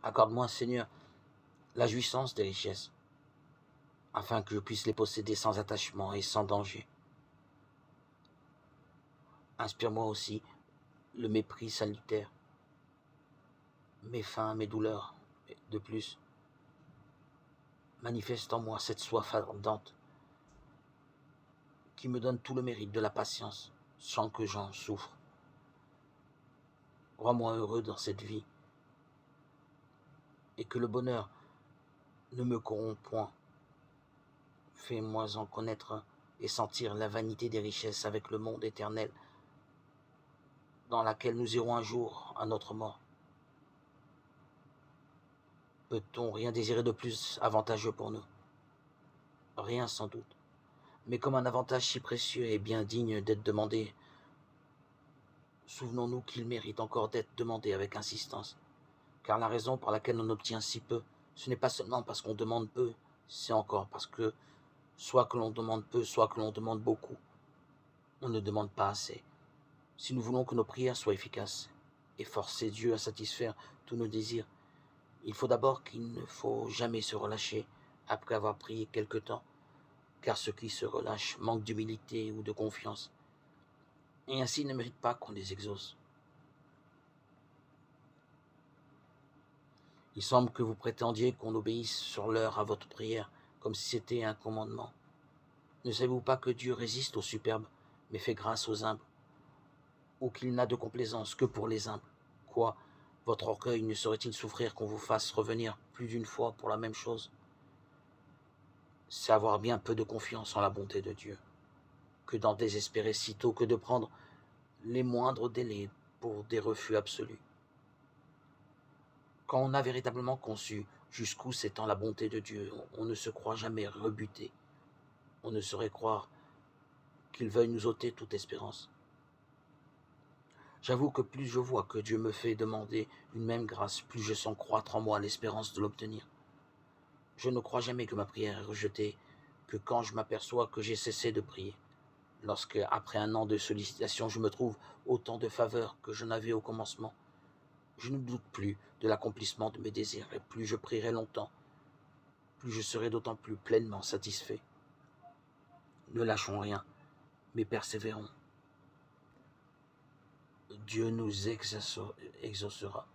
Accorde-moi, Seigneur, la jouissance des richesses, afin que je puisse les posséder sans attachement et sans danger. Inspire-moi aussi le mépris salutaire, mes faims, mes douleurs. De plus, manifeste en moi cette soif ardente qui me donne tout le mérite de la patience sans que j'en souffre. Rends-moi heureux dans cette vie et que le bonheur ne me corrompt point. Fais-moi en connaître et sentir la vanité des richesses avec le monde éternel dans laquelle nous irons un jour à notre mort. Peut-on rien désirer de plus avantageux pour nous? Rien sans doute. Mais comme un avantage si précieux et bien digne d'être demandé, souvenons-nous qu'il mérite encore d'être demandé avec insistance. Car la raison pour laquelle on obtient si peu, ce n'est pas seulement parce qu'on demande peu, c'est encore parce que soit que l'on demande peu, soit que l'on demande beaucoup, on ne demande pas assez. Si nous voulons que nos prières soient efficaces et forcer Dieu à satisfaire tous nos désirs, il faut d'abord qu'il ne faut jamais se relâcher après avoir prié quelque temps, car ceux qui se relâchent manquent d'humilité ou de confiance, et ainsi ne méritent pas qu'on les exauce. Il semble que vous prétendiez qu'on obéisse sur l'heure à votre prière, comme si c'était un commandement. Ne savez-vous pas que Dieu résiste aux superbes, mais fait grâce aux humbles, ou qu'il n'a de complaisance que pour les humbles? Quoi, votre orgueil ne saurait-il souffrir qu'on vous fasse revenir plus d'une fois pour la même chose? C'est avoir bien peu de confiance en la bonté de Dieu, que d'en désespérer sitôt que de prendre les moindres délais pour des refus absolus. Quand on a véritablement conçu jusqu'où s'étend la bonté de Dieu, on ne se croit jamais rebuté. On ne saurait croire qu'il veuille nous ôter toute espérance. J'avoue que plus je vois que Dieu me fait demander une même grâce, plus je sens croître en moi l'espérance de l'obtenir. Je ne crois jamais que ma prière est rejetée, que quand je m'aperçois que j'ai cessé de prier. Lorsque, après un an de sollicitations, je me trouve autant de faveurs que je n'avais au commencement, je ne doute plus de l'accomplissement de mes désirs, et plus je prierai longtemps, plus je serai d'autant plus pleinement satisfait. Ne lâchons rien, mais persévérons. Dieu nous exaucera.